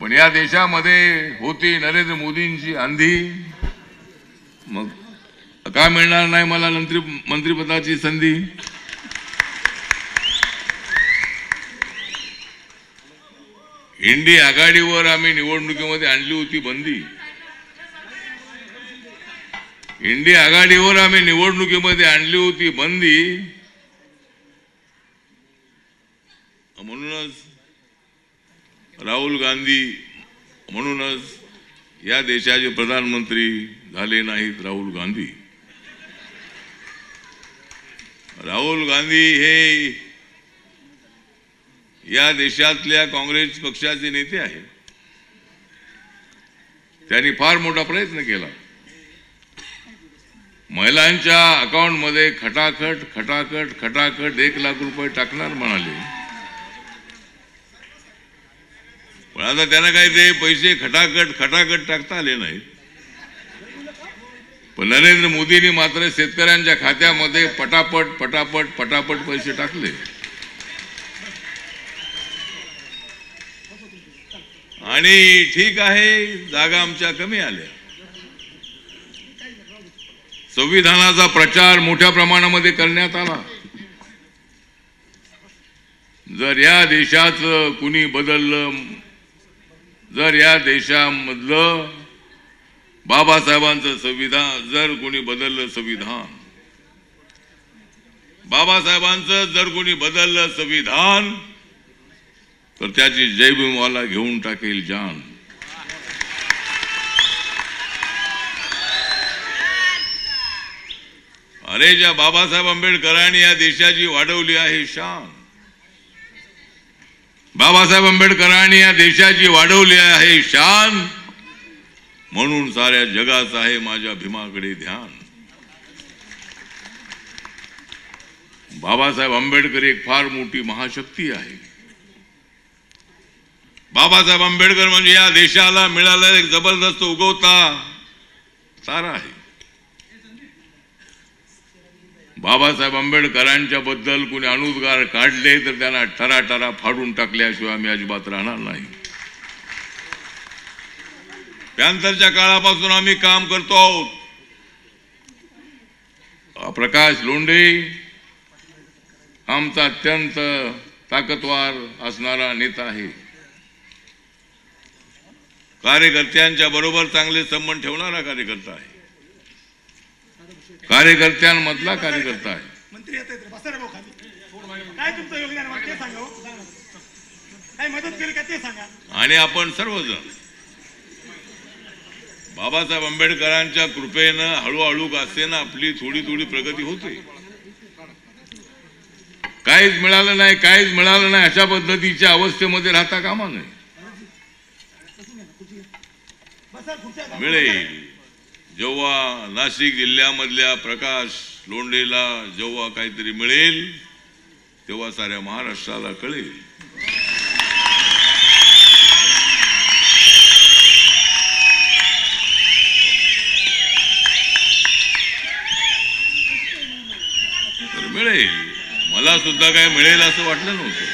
पण या देशामध्ये होती नरेंद्र मोदींची आंधी। मग का मिळणार नाही मला मंत्रिपदाची संधी? इंडी आघाडीवर आम्ही निवडणुकीमध्ये आणली होती बंदी। इंडी आघाडीवर आम्ही निवडणुकीमध्ये आणली होती बंदी। म्हणूनच राहुल गांधी म्हणूनच या देशाचे प्रधानमंत्री झाले नाहीत राहुल गांधी। राहुल गांधी हे या देशातल्या काँग्रेस पक्षाचे नेते आहेत। त्यांनी फार मोठा प्रयत्न केला। महिलांच्या अकाउंटमध्ये खटाखट खटाखट खटाखट 1 लाख रुपये टाकणार म्हणाले। पण आता त्यांना काही ते पैसे खटाखट खटाखट टाकता आले नाही। पण नरेंद्र मोदींनी मात्र शेतकऱ्यांच्या खात्यामध्ये पटापट पटापट पटापट पैसे टाकले। आणि ठीक आहे, जागा आमच्या कमी आल्या। संविधानाचा प्रचार मोठ्या प्रमाणामध्ये करण्यात आला। जर या देशाचं कुणी बदललं, जर या देशामधलं बाबासाहेबांचं संविधान जर कोणी बदललं, संविधान बाबासाहेबांचं जर कोणी बदललं संविधान, तर त्याची जयभीमवाला घेऊन टाकेल जान। अरे ज्या बाबासाहेब आंबेडकरांनी या देशाची वाढवली आहे शान, बाबासाहेब आंबेडकरांनी या देशाची वाढवली आहे शान, म्हणून साऱ्या जगाचं आहे माझ्या भीमाकडे ध्यान। बाबासाहेब आंबेडकर एक फार मोठी महाशक्ती आहे। बाबासाहेब आंबेडकर म्हणजे या देशाला मिळालेला एक जबरदस्त उगवता तारा आहे। बाबासाहेब आंबेडकरांच्या बद्दल कोणी अनुद्गार काढले तर त्यांना टराटरा फाडून टाकल्याशिवाय आम्ही अजिबात राहणार नाही। त्यानंतरच्या काळापासून आम्ही काम करतो आहोत। प्रकाश लोंढे आमचा अत्यंत ताकदवार असणारा नेता आहे। कार्यकर्त्यांच्या बरोबर चांगले संबंध ठेवणारा कार्यकर्ता आहे। कार्यकर्त्यांमधला कार्यकर्ता आहे। मंत्री काय तुमचं योगदान ते सांगा, काय मदत केली का ते सांगा। आणि आपण सर्वजण बाबासाहेब आंबेडकरांच्या कृपेनं हळूहळू का असेना आपली थोडी थोडी प्रगती होते। काहीच मिळालं नाही अशा पद्धतीच्या अवस्थेमध्ये राहता कामा नये। मिळेल जेव्हा नाशिक जिल्ह्यामधल्या प्रकाश लोंढेला जेव्हा काहीतरी मिळेल तेव्हा साऱ्या महाराष्ट्राला कळेल। तर मिळेल, मला सुद्धा काय मिळेल असं वाटलं नव्हतं।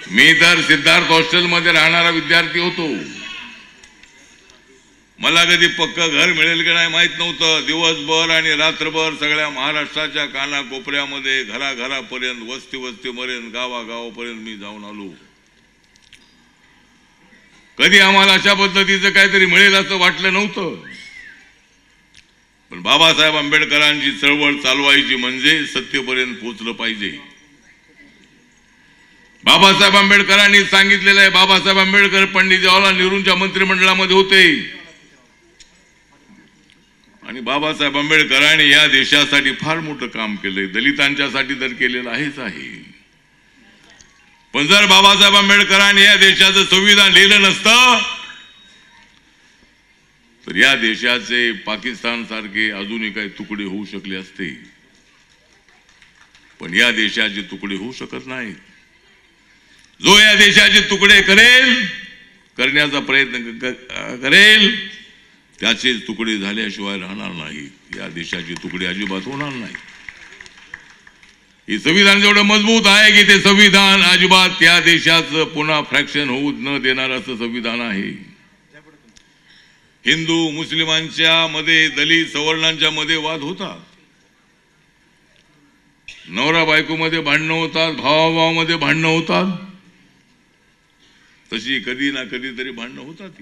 मी तर सिद्धार्थ हॉस्टेलमध्ये राहणारा विद्यार्थी होतो। मला कधी पक्का घर मिळेल की नाही माहित नव्हतं। दिवसभर आणि रात्रभर सगळ्या महाराष्ट्राच्या कानाकोपऱ्यामध्ये घराघरापर्यंत वस्तीपर्यंत गावागावापर्यंत मी जाऊन आलो। कधी आम्हाला अशा पद्धतीचं काहीतरी मिळेल असं वाटलं नव्हतं। पण बाबासाहेब आंबेडकरांची चळवळ चालवायची म्हणजे सत्तेपर्यंत पोहोचलं पाहिजे। बाबासाहेब आंबेडकरांनी सांगितलेलं आहे। बाबासाहेब आंबेडकर पंडित जवाहरलाल नेहरूंच्या मंत्रिमंडळामध्ये होते आणि बाबासाहेब आंबेडकरांनी या देशासाठी फार मोठं काम केलंय। दलितांच्यासाठी तर केलेलं आहेच आहे। पण जर बाबासाहेब आंबेडकरांनी या देशाचं संविधान लिहिलं नसतं तर या देशाचे पाकिस्तान सारखे अजूनही काही तुकडे होऊ शकले असते। पण या देशाचे तुकडे होऊ शकत नाहीत। जो या देशाचे तुकडे करण्याचा प्रयत्न करेल त्याचे तुकडे झाल्याशिवाय राहणार नाही। या देशाचे तुकडे अजिबात होणार नाही। हे संविधान जेवढं मजबूत आहे की ते संविधान अजिबात त्या देशाचं पुन्हा फ्रॅक्शन होऊ न देणार असं संविधान आहे. हिंदू मुस्लिमांच्या मध्ये, दलित सवर्णांच्या मध्ये वाद होतात, नवरा बायको मध्ये भांडणं होतात, भावाभावामध्ये भांडणं होतात, तशी कधी ना कधी तरी भांडणं होतात.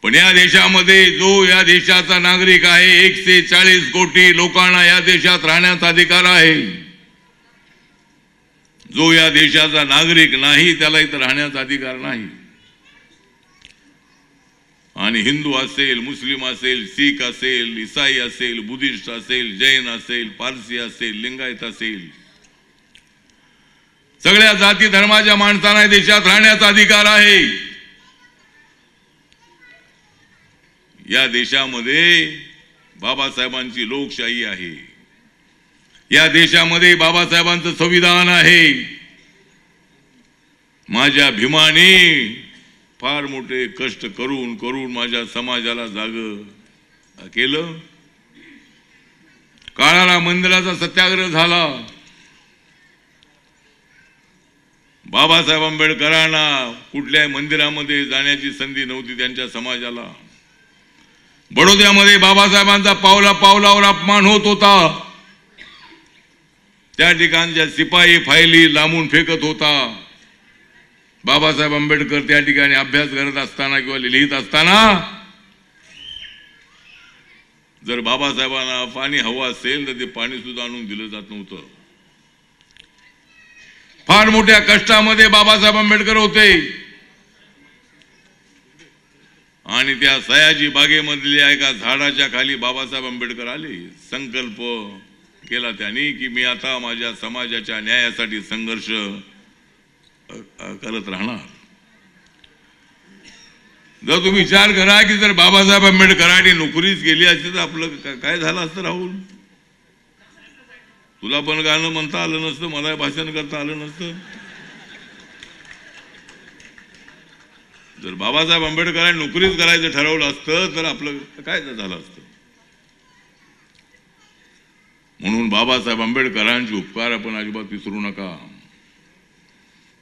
पण या देशामध्ये जो या देशाचा नागरिक आहे, 140 कोटी लोकांना या देशात राहण्याचा अधिकार आहे. जो या देशाचा नागरिक नाही त्याला इथं राहण्याचा अधिकार नाही. आणि हिंदू असेल, मुस्लिम असेल, शीख असेल, ईसाई असेल, बुद्धिस्ट असेल, जैन असेल, पारसी असेल, लिंगायत असेल, सगळ्या जाती धर्माच्या माणसांना देशात राहण्याचा अधिकार आहे. या देशामध्ये बाबासाहेबांची लोकशाही आहे. या देशामध्ये बाबासाहेबांचं संविधान आहे. माझ्या भीमाने फार मोठे कष्ट करून करून माझ्या समाजाला जाग केलं. काळाला मंदिराचा सत्याग्रह झाला. बाबासाहेब आंबेडकरांना कुठल्याही मंदिरामध्ये जाण्याची संधी नव्हती त्यांच्या समाजाला. बडोद्यामध्ये बाबासाहेबांचा पावला पावलावर अपमान होत होता. त्या ठिकाणच्या शिपाई फायली लांबून फेकत होता. बाबासाहेब आंबेडकर त्या ठिकाणी अभ्यास करत असताना किंवा लिहित असताना जर बाबासाहेबांना पाणी हवं असेल तर ते पाणी सुद्धा आणून दिलं जात नव्हतं. फार मोठ्या कष्टामध्ये बाबासाहेब आंबेडकर होते. आणि त्या सयाजी बागेमधल्या एका झाडाच्या खाली बाबासाहेब आंबेडकर आले. संकल्प केला त्यांनी की मी आता माझ्या समाजाच्या न्यायासाठी संघर्ष करत राहणार. जर तुम्ही विचार करा की जर बाबासाहेब आंबेडकरांनी नोकरीच केली असती तर आपलं काय झालं असतं राहुल? तुला पण गाणं म्हणता आलं नसतं, मला भाषण करता आलं नसतं. जर बाबासाहेब आंबेडकरांनी नोकरीच करायचं ठरवलं असतं तर आपलं काय झालं असतं? म्हणून बाबासाहेब आंबेडकरांचे उपकार आपण अजिबात विसरू नका.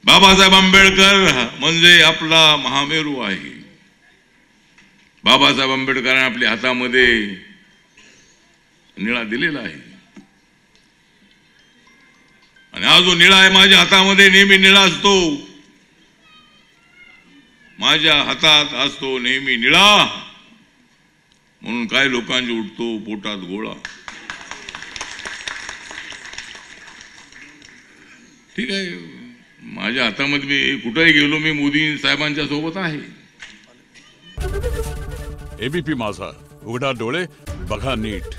बाबासाहेब आंबेडकर म्हणजे आपला महामेरू आहे. बाबासाहेब आंबेडकरांनी आपल्या हातामध्ये निळा दिलेला आहे. आणि हा जो निळा आहे माझ्या हातामध्ये नेहमी निळा असतो. माझ्या हातात असतो नेहमी निळा. म्हणून काय लोकांचे उठतो पोटात गोळा. ठीक आहे, माझ्या हातामध्ये मी कुठेही गेलो मी मोदी साहेबांच्या सोबत आहे. एबीपी माझा, उघडा डोळे बघा नीट.